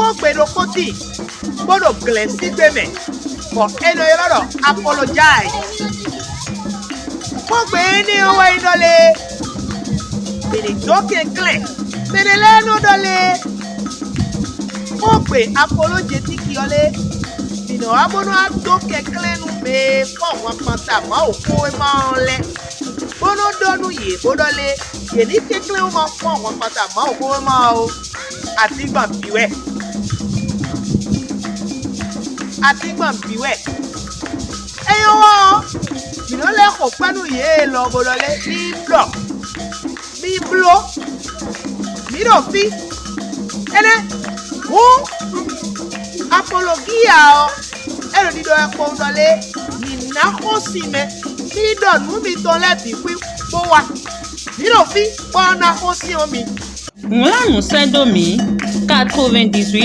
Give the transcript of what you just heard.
Koti, bodo glesi beme, for eno yoro apologize. Pogbe ni owa inole, bini doke kle, senele no dole. Pogbe apologétique yole, bino abono a doke kle nu me, fon wapanta ma okowe ma onle. Bono donu ye bodole, ye ni kekle o ma fon wapanta ma okowe ma o, atigba biwe. Atigba biwe. Eyo wo, bino le ko panu ye lo bodole, mi blo, mi rofi. Ene, wo, apologia o, ero dido e ko dole, mi na ko sime, mi don mu mi ton le bi wi bo wa. Mi rofi, ko na ko si o mi. Là, nous Saint-Domingue, 98.